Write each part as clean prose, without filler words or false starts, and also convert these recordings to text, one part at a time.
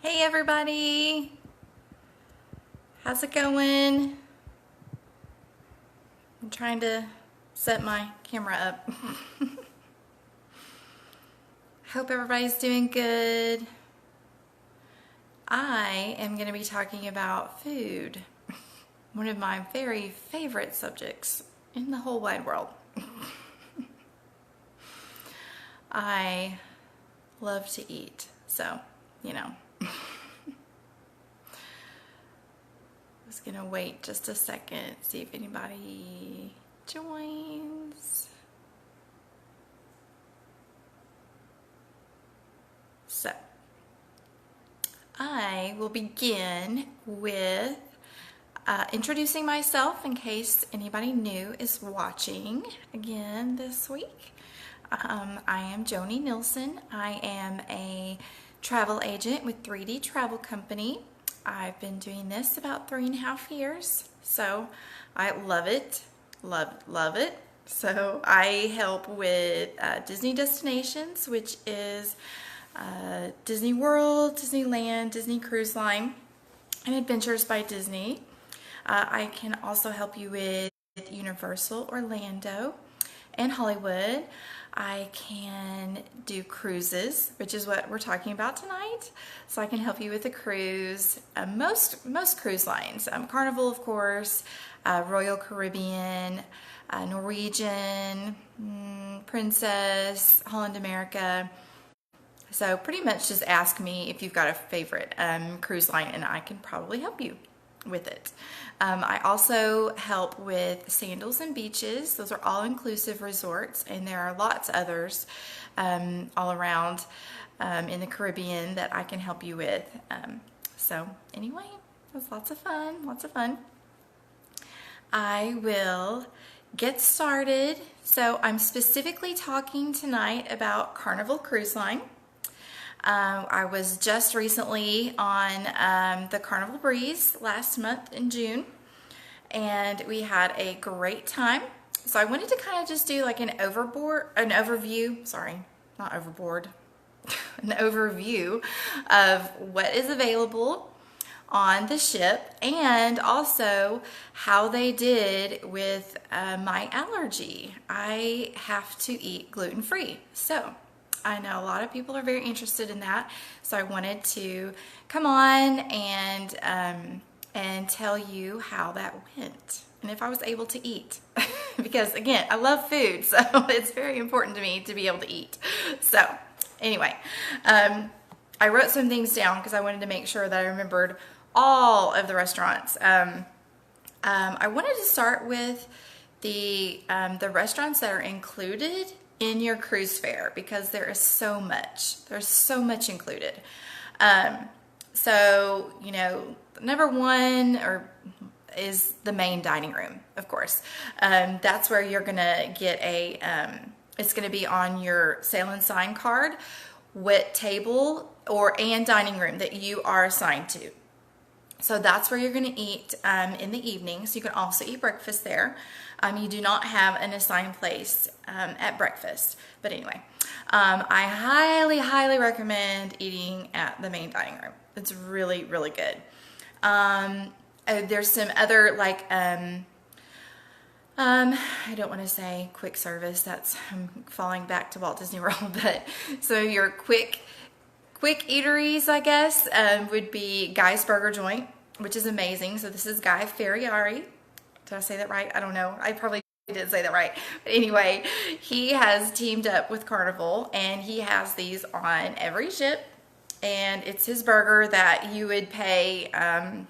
Hey everybody, how's it going? I'm trying to set my camera up. Hope everybody's doing good. I am going to be talking about food, one of my very favorite subjects in the whole wide world. I love to eat, so, you know. Just gonna wait just a second, see if anybody joins. So, I will begin with introducing myself in case anybody new is watching again this week. I am Joni Nilsson. I am a travel agent with 3D Travel Company. I've been doing this about 3.5 years, so I love it, love it. So I help with Disney destinations, which is Disney World, Disneyland, Disney Cruise Line, and Adventures by Disney. I can also help you with Universal Orlando and Hollywood. I can do cruises, which is what we're talking about tonight. So I can help you with a cruise. Most cruise lines, Carnival, of course, Royal Caribbean, Norwegian, Princess, Holland America. So pretty much just ask me if you've got a favorite cruise line and I can probably help you with it. I also help with Sandals and Beaches. Those are all-inclusive resorts, and there are lots of others all around in the Caribbean that I can help you with. So anyway, it was lots of fun. I will get started. So I'm specifically talking tonight about Carnival Cruise Line. I was just recently on the Carnival Breeze last month in June, and we had a great time. So I wanted to kind of just do like an overview of what is available on the ship, and also how they did with my allergy. I have to eat gluten-free, so I know a lot of people are very interested in that, so I wanted to come on and tell you how that went and if I was able to eat. Because again, I love food, so it's very important to me to be able to eat. So anyway, I wrote some things down because I wanted to make sure that I remembered all of the restaurants. I wanted to start with the restaurants that are included in your cruise fare, because there is so much. There's so much included. So, you know, number one is the main dining room, of course. That's where you're gonna get it's gonna be on your sail and sign card, what table and dining room that you are assigned to. So that's where you're going to eat in the evening. So you can also eat breakfast there. You do not have an assigned place at breakfast. But anyway, I highly recommend eating at the main dining room. It's really, really good. There's some other, like, I don't want to say quick service. I'm falling back to Walt Disney World. But so your quick eateries, I guess, would be Guy's Burger Joint, which is amazing. So this is Guy Ferriari. Did I say that right? I don't know. I probably didn't say that right. But anyway, he has teamed up with Carnival, and he has these on every ship. And it's his burger that you would pay, $18,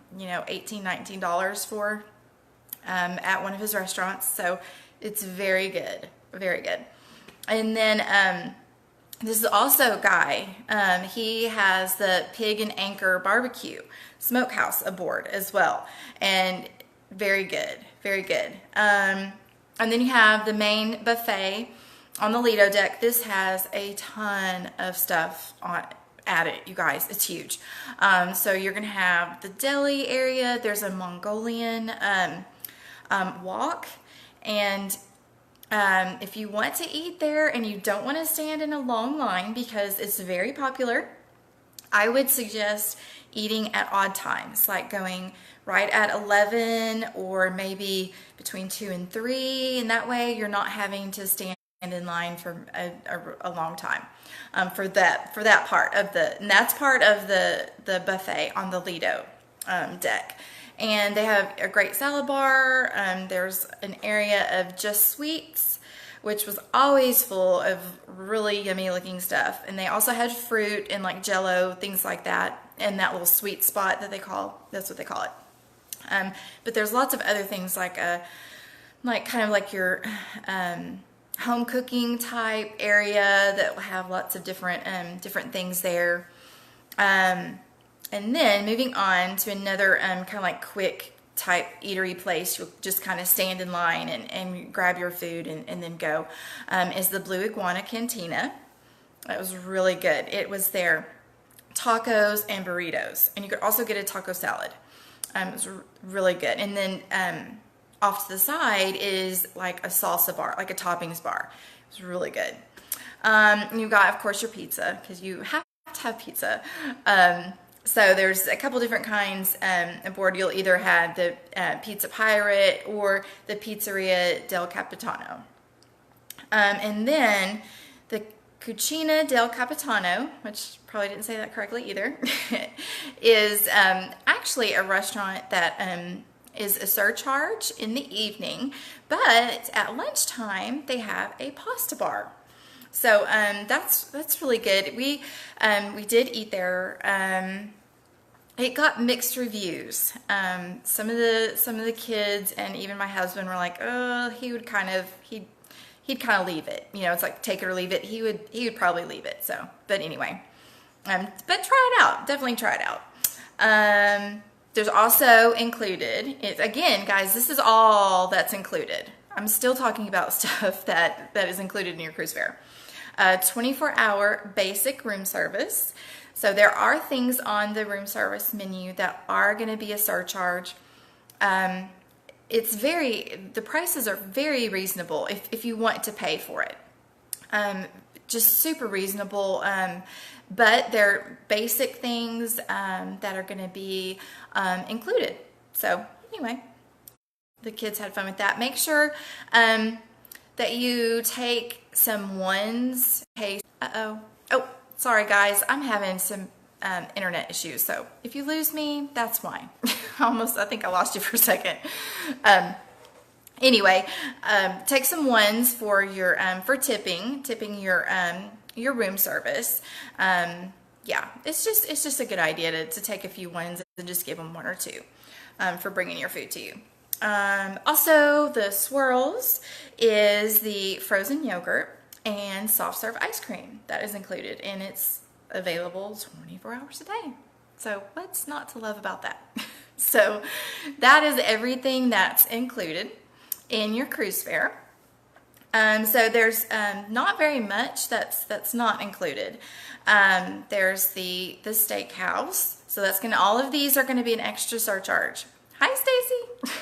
$19 for at one of his restaurants. So it's very good, very good. And then this is also Guy. He has the Pig and Anchor Barbecue Smokehouse aboard as well. And very good, very good. And then you have the main buffet on the Lido deck. This has a ton of stuff at it, you guys. It's huge. So you're going to have the deli area. There's a Mongolian wok. And if you want to eat there and you don't want to stand in a long line, because it's very popular, I would suggest eating at odd times, like going right at 11 or maybe between 2 and 3, and that way you're not having to stand in line for a long time for that part of and that's part of the buffet on the Lido deck. And they have a great salad bar. There's an area of just sweets, which was always full of really yummy looking stuff. And they also had fruit and like Jello, things like that, in that little sweet spot that's what they call it. But there's lots of other things like kind of like your home cooking type area that will have lots of different things there. And then moving on to another kind of like quick type eatery place, you'll just kind of stand in line and grab your food and then go, is the Blue Iguana Cantina. It was really good. It was their tacos and burritos, and you could also get a taco salad. It was really good. And then off to the side is like a salsa bar, like a toppings bar. It was really good. And you got, of course, your pizza, because you have to have pizza. So there's a couple different kinds aboard. You'll either have the Pizza Pirate or the Pizzeria del Capitano. And then the Cucina del Capitano, which probably didn't say that correctly either, is actually a restaurant that is a surcharge in the evening, but at lunchtime they have a pasta bar. So that's really good. We did eat there. It got mixed reviews. Some of the kids and even my husband were like, oh, he'd kind of leave it. You know, it's like take it or leave it. He would probably leave it. So, but anyway, but try it out. Definitely try it out. There's also included. Again, guys, this is all that's included. I'm still talking about stuff that is included in your cruise fare. 24-hour basic room service. So there are things on the room service menu that are going to be a surcharge. The prices are very reasonable if you want to pay for it. Just super reasonable. But they're basic things that are going to be included. So anyway, the kids had fun with that. Make sure that you take some ones. Hey, oh, sorry guys, I'm having some internet issues. So if you lose me, that's why. I think I lost you for a second. Anyway, take some ones for your for tipping your room service. Yeah, it's just a good idea to take a few ones and just give them one or two for bringing your food to you. Also, the swirls is the frozen yogurt and soft serve ice cream that is included, and it's available 24 hours a day. So what's not to love about that? So that is everything that's included in your cruise fare. So there's not very much that's not included. There's the steakhouse. So that's all of these are gonna be an extra surcharge. Hi, Stacy.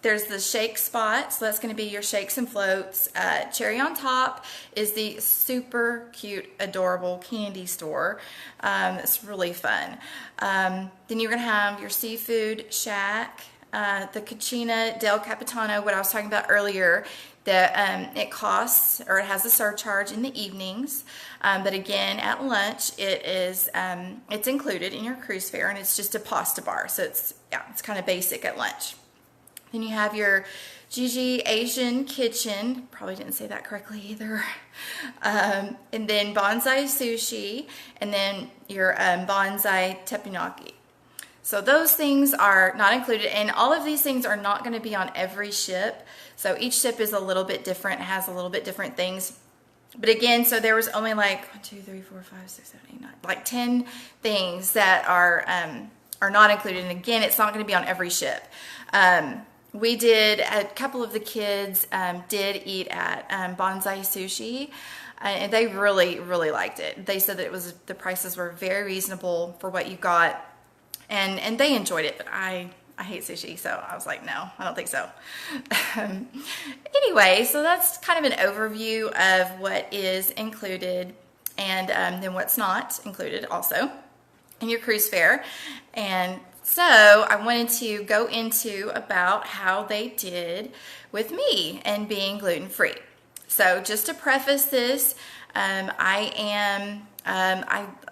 There's the shake spot, so that's going to be your shakes and floats. Cherry on Top is the super cute, adorable candy store. It's really fun. Then you're going to have your seafood shack, the Cucina del Capitano, what I was talking about earlier, that it costs, or it has a surcharge in the evenings, but again at lunch it's included in your cruise fare, and it's just a pasta bar, so it's kind of basic at lunch. Then you have your Gigi Asian Kitchen, probably didn't say that correctly either, and then Bonsai Sushi, and then your Bonsai Teppanyaki. So those things are not included, and all of these things are not going to be on every ship. So each ship is a little bit different, has a little bit different things. But again, so there was only like 1, 2, 3, 4, 5, 6, 7, 8, 9, like 10 things that are not included. And again, it's not going to be on every ship. We did, a couple of the kids did eat at Bonsai Sushi, and they really, really liked it. They said that the prices were very reasonable for what you got, and they enjoyed it, but I hate sushi, so I was like, no, I don't think so. Anyway, so that's kind of an overview of what is included and then what's not included also in your cruise fare. And so I wanted to go into about how they did with me and being gluten-free. So just to preface this, I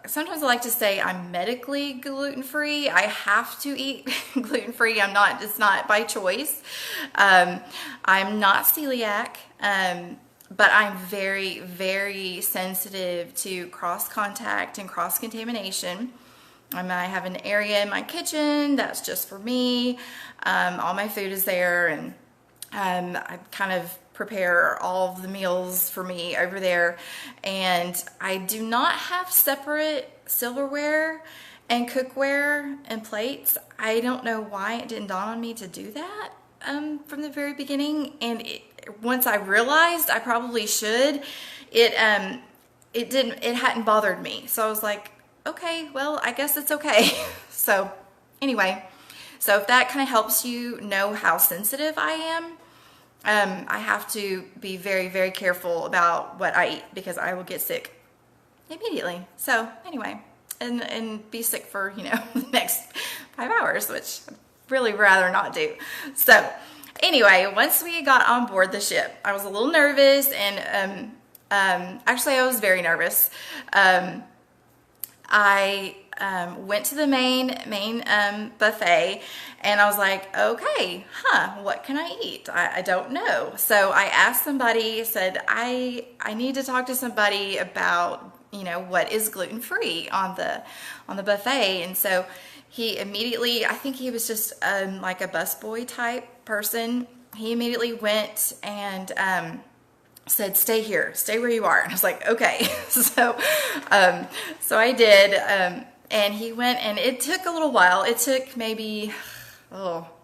sometimes I like to say I'm medically gluten-free. I have to eat gluten-free. It's not by choice. I'm not celiac, but I'm very, very sensitive to cross-contact and cross-contamination. I have an area in my kitchen that's just for me. All my food is there, and I kind of prepare all of the meals for me over there. And I do not have separate silverware and cookware and plates. I don't know why it didn't dawn on me to do that from the very beginning. And once I realized I probably should, it hadn't bothered me. So I was like, okay, well, I guess it's okay. So anyway, so if that kind of helps you know how sensitive I am, I have to be very, very careful about what I eat because I will get sick immediately. So anyway, and be sick for, the next 5 hours, which I'd really rather not do. So anyway, once we got on board the ship, I was a little nervous, and actually I was very nervous. I went to the main buffet, and I was like, okay, what can I eat? I don't know. So I asked somebody, said, I need to talk to somebody about, what is gluten-free on the buffet. And so he immediately, I think he was just like a busboy type person. He immediately went and said, stay here, stay where you are. And I was like, okay. So I did, and he went, and it took a little while. It took maybe 5,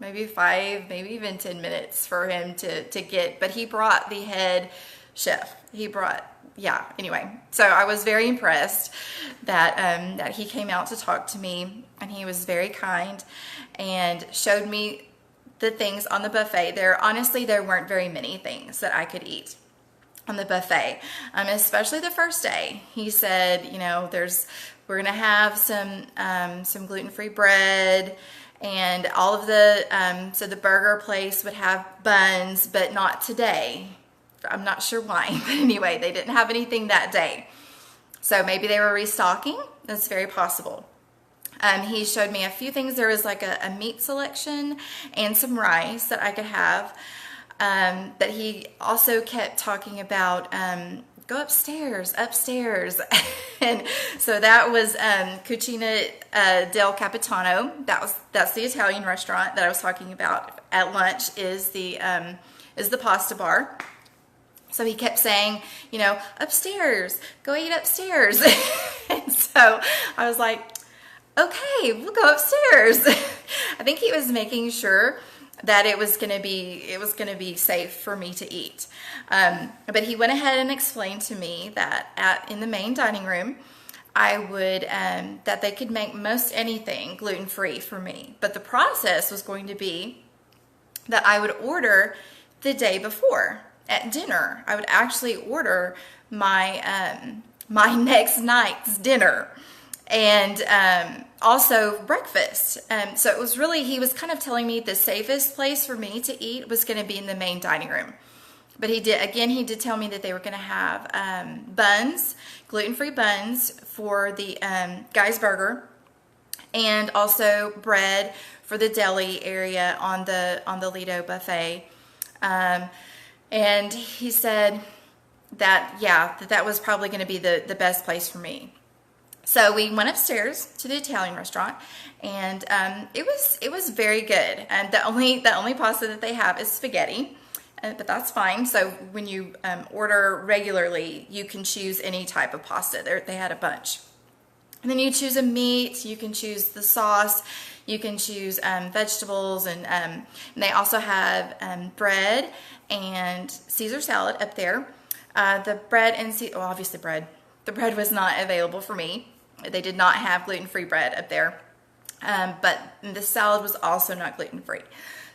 maybe even 10 minutes for him to get, but he brought the head chef. Anyway, so I was very impressed that he came out to talk to me, and he was very kind and showed me the things on the buffet. There weren't very many things that I could eat on the buffet, especially the first day. He said, we're gonna have some gluten-free bread, and all of so the burger place would have buns, but not today. I'm not sure why, but anyway, they didn't have anything that day. So maybe they were restocking. That's very possible. He showed me a few things. There was like a meat selection and some rice that I could have. But he also kept talking about go upstairs. And so that was Cucina del Capitano. That's the Italian restaurant that I was talking about. At lunch is the pasta bar. So he kept saying, upstairs, go eat upstairs. And so I was like, okay, we'll go upstairs. I think he was making sure that it was gonna be safe for me to eat. But he went ahead and explained to me that in the main dining room, I would that they could make most anything gluten-free for me. But the process was going to be that I would order the day before at dinner. I would actually order my my next night's dinner, and also breakfast. So it was really, he was kind of telling me the safest place for me to eat was going to be in the main dining room. But he did tell me that they were going to have buns, gluten-free buns for the guy's burger, and also bread for the deli area on the Lido buffet. And he said that was probably going to be the best place for me. So we went upstairs to the Italian restaurant, and it was very good. And the only pasta that they have is spaghetti, but that's fine. So when you order regularly, you can choose any type of pasta. They had a bunch. And then you choose a meat, you can choose the sauce, you can choose vegetables, and they also have bread and Caesar salad up there. The bread and obviously bread. The bread was not available for me. They did not have gluten-free bread up there, but the salad was also not gluten-free.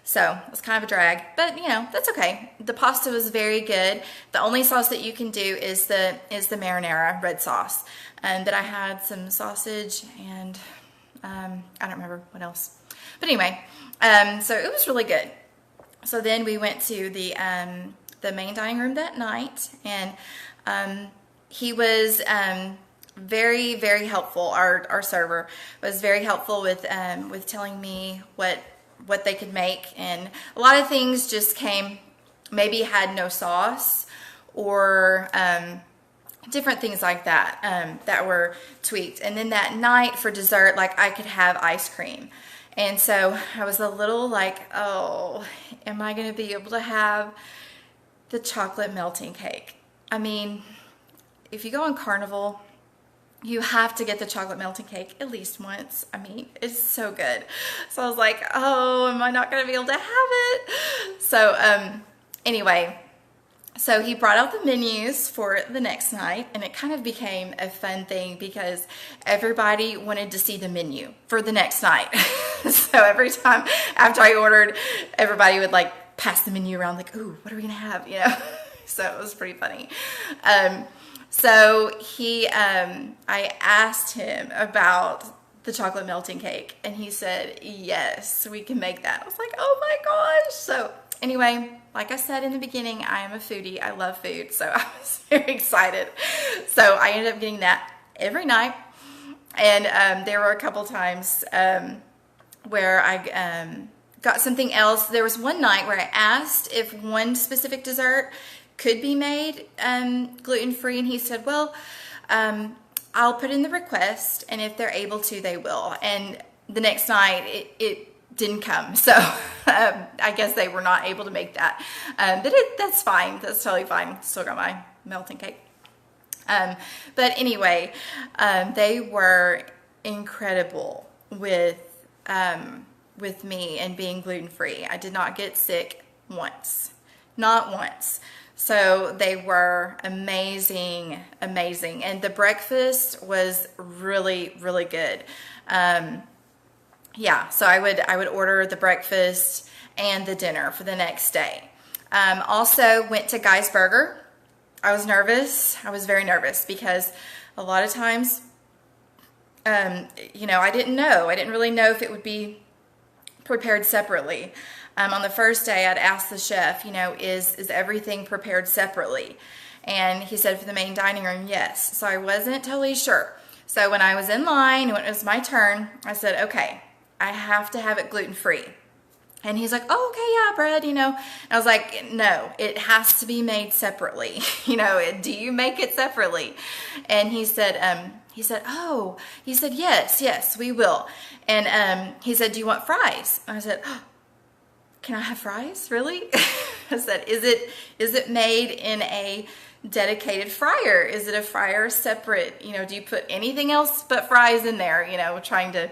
So it was kind of a drag, but you know, that's okay. The pasta was very good. The only sauce that you can do is the marinara red sauce. And then I had some sausage and I don't remember what else. But anyway, so it was really good. So then we went to the main dining room that night, and he was very, very helpful. Our server was very helpful with telling me what they could make, and a lot of things just came, maybe had no sauce, or different things like that that were tweaked. And then that night for dessert, like, I could have ice cream. And so I was a little like, oh, am I going to be able to have the chocolate melting cake? I mean, if you go on Carnival, you have to get the chocolate melting cake at least once. I mean, it's so good. So I was like, oh, am I not going to be able to have it? So anyway, so he brought out the menus for the next night, and it kind of became a fun thing because everybody wanted to see the menu for the next night. So every time after I ordered, everybody would like pass the menu around like, ooh, what are we gonna have, you know? So it was pretty funny. So I asked him about the chocolate melting cake, and he said, yes, we can make that. I was like, oh my gosh. So anyway, like I said in the beginning, I am a foodie. I love food, so I was very excited. So I ended up getting that every night, and there were a couple times where I got something else. There was one night where I asked if one specific dessert could be made gluten-free, and he said, well, I'll put in the request, and if they're able to, they will. And the next night, it didn't come, so I guess they were not able to make that. But that's fine. That's totally fine. Still got my melting cake. But anyway, they were incredible with me and being gluten-free. I did not get sick once, not once. So they were amazing, amazing. And the breakfast was really, really good. Yeah, so I would order the breakfast and the dinner for the next day. Also went to Guy's Burger. I was nervous. I was very nervous because a lot of times, you know, I didn't know. I didn't really know if it would be prepared separately. On the first day, I'd asked the chef, you know, is everything prepared separately? And he said for the main dining room, yes. So I wasn't totally sure. So when I was in line, when it was my turn, I said, okay, I have to have it gluten-free. And he's like, oh, okay, yeah, bread, you know. And I was like, no, it has to be made separately. You know, do you make it separately? And he said, yes, we will. And he said, do you want fries? And I said, oh, can I have fries? Really? I said, is it made in a dedicated fryer? Is it a fryer separate? You know, do you put anything else but fries in there? You know, trying to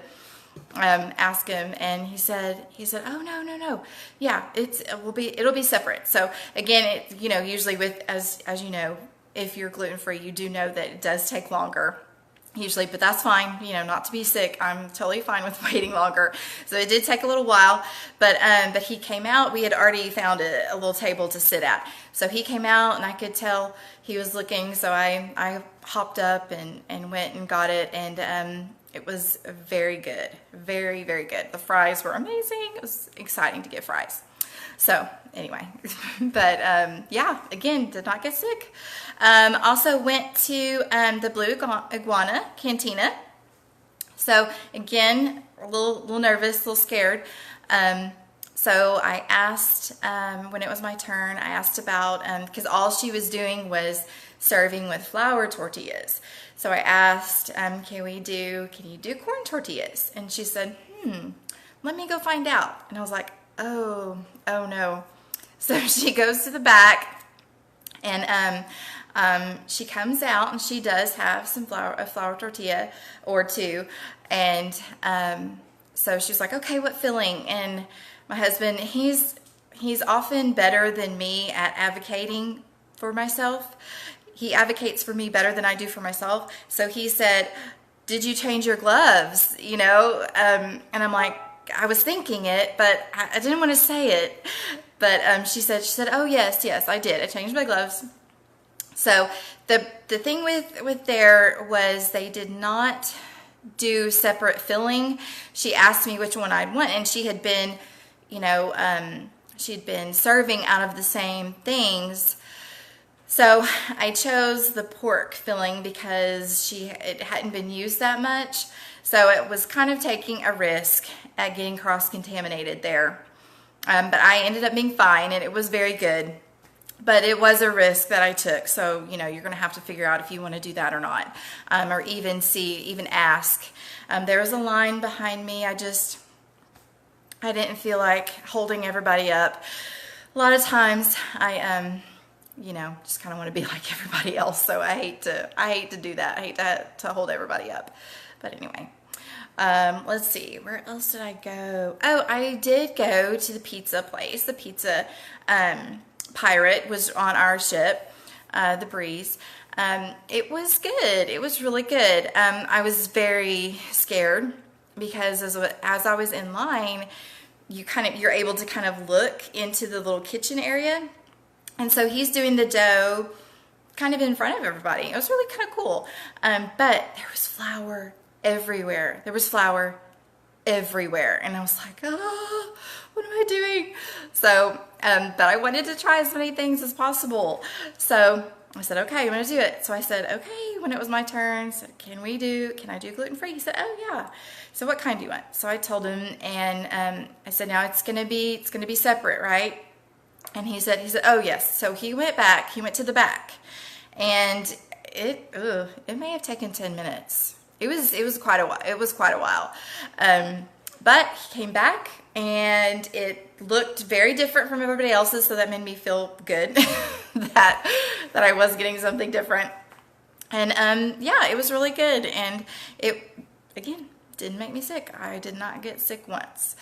ask him, and he said, oh, no. Yeah, it'll be separate. So again, you know, usually with, as you know, if you're gluten-free, you do know that it does take longer. Usually, but that's fine, you know, not to be sick. I'm totally fine with waiting longer. So it did take a little while, but he came out. We had already found a little table to sit at. So he came out, and I could tell he was looking. So I hopped up and went and got it, and it was very good, very, very good. The fries were amazing. It was exciting to get fries. So anyway, but yeah, again, did not get sick. Also went to the Blue Iguana Cantina. So again, a little nervous, a little scared. So I asked, when it was my turn, I asked about, because all she was doing was serving with flour tortillas. So I asked, can you do corn tortillas? And she said, let me go find out. And I was like, oh no. So she goes to the back, and she comes out, and she does have a flour tortilla or two. And so she's like, okay, what filling? And my husband, he's often better than me at advocating for myself. He advocates for me better than I do for myself. So he said, did you change your gloves? You know, and I'm like, I was thinking it, but I didn't want to say it. But she said, oh yes, I did. I changed my gloves. So the thing with there was they did not do separate filling. She asked me which one I'd want, and she had been, she'd been serving out of the same things. So I chose the pork filling because it hadn't been used that much. So it was kind of taking a risk at getting cross-contaminated there. But I ended up being fine, and it was very good. But it was a risk that I took. So, you're going to have to figure out if you want to do that or not. Or even ask. There was a line behind me. I didn't feel like holding everybody up. A lot of times I, just kind of want to be like everybody else. So I hate to do that. I hate to hold everybody up. But anyway, let's see. Where else did I go? Oh, I did go to the pizza place. The pizza Pirate was on our ship, the Breeze. It was good. It was really good. I was very scared because as I was in line, you're able to kind of look into the little kitchen area. And so he's doing the dough kind of in front of everybody. It was really kind of cool. But there was flour everywhere. And I was like, oh, what am I doing? So, but I wanted to try as many things as possible. So I said, okay, I'm going to do it. So I said, okay, when it was my turn, said, can I do gluten-free? He said, oh yeah. So what kind do you want? So I told him, and I said, now it's going to be separate, right? And he said, oh yes. So he went to the back, and it may have taken 10 minutes. It was quite a while. But he came back, and it looked very different from everybody else's, so that made me feel good that I was getting something different. And yeah, it was really good, and it again didn't make me sick. I did not get sick once.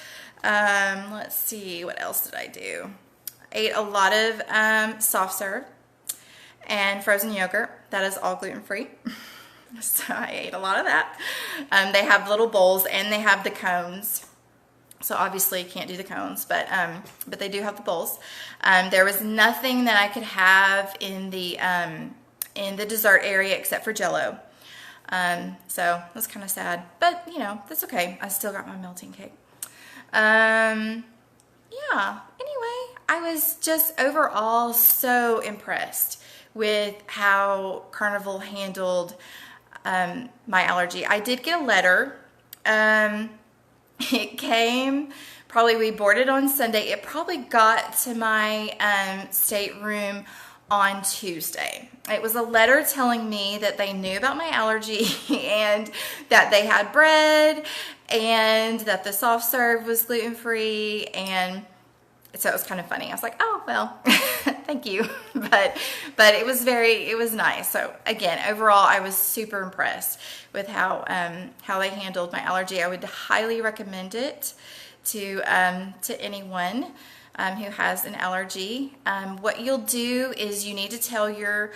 Let's see, what else did I do? I ate a lot of soft serve and frozen yogurt. That is all gluten-free. So I ate a lot of that. They have little bowls, and they have the cones. So obviously you can't do the cones, but they do have the bowls. There was nothing that I could have in the dessert area except for Jell-O. So it was kind of sad, but that's okay. I still got my melting cake. Yeah, anyway, I was just overall so impressed with how Carnival handled my allergy. I did get a letter. It came, we boarded on Sunday. It probably got to my stateroom on Tuesday. It was a letter telling me that they knew about my allergy and that they had bread and that the soft serve was gluten-free, and so it was kind of funny. I was like, oh, well, thank you. But it was nice. So again, overall, I was super impressed with how they handled my allergy. I would highly recommend it to anyone who has an allergy. What you'll do is you need to tell your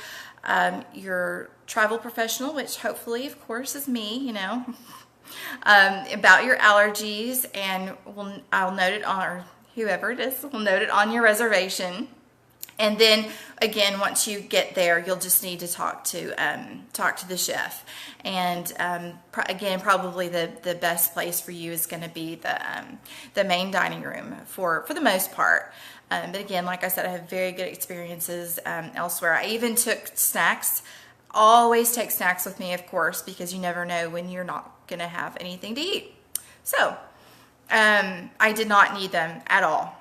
travel professional, which hopefully, of course, is me, about your allergies, and I'll note it on, or whoever it is will note it on your reservation. And then again, once you get there, you'll just need to talk to the chef. And again, probably the best place for you is going to be the main dining room for the most part. But again, like I said, I have very good experiences elsewhere. I even took snacks. Always take snacks with me, of course, because you never know when you're not going to have anything to eat. So I did not need them at all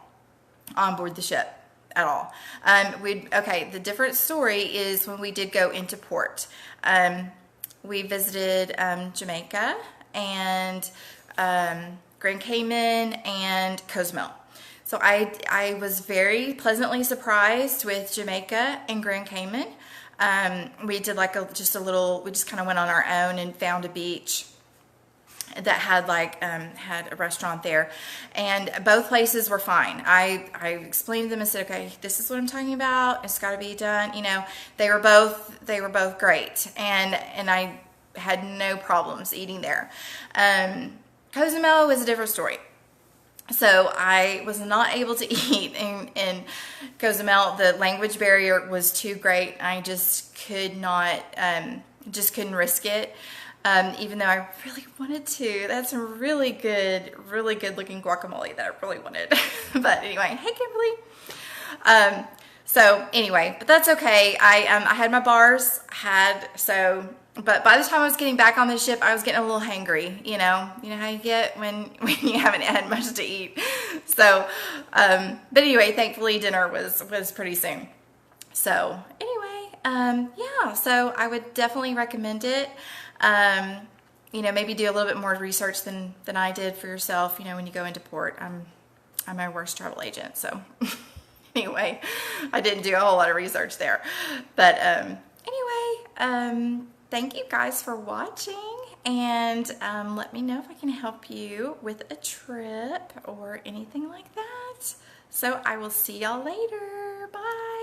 on board the ship. At all. The different story is when we did go into port. We visited Jamaica and Grand Cayman and Cozumel. So I was very pleasantly surprised with Jamaica and Grand Cayman. We did we just kind of went on our own and found a beach that had a restaurant there, and both places were fine. I explained to them and said, okay, this is what I'm talking about. It's got to be done. They were both great, and I had no problems eating there. Cozumel was a different story. So I was not able to eat in Cozumel. The language barrier was too great. I just could not, just couldn't risk it. Even though I really wanted to. That's some really good looking guacamole that I really wanted. But anyway, hey Kimberly. So anyway, but that's okay. I had my bars, but by the time I was getting back on the ship, I was getting a little hangry, you know how you get when you haven't had much to eat. So, but anyway, thankfully dinner was pretty soon. So anyway, yeah, so I would definitely recommend it. Maybe do a little bit more research than I did for yourself. When you go into port, I'm my worst travel agent, so. Anyway, I didn't do a whole lot of research there. But anyway, thank you guys for watching. And let me know if I can help you with a trip or anything like that. So I will see y'all later. Bye.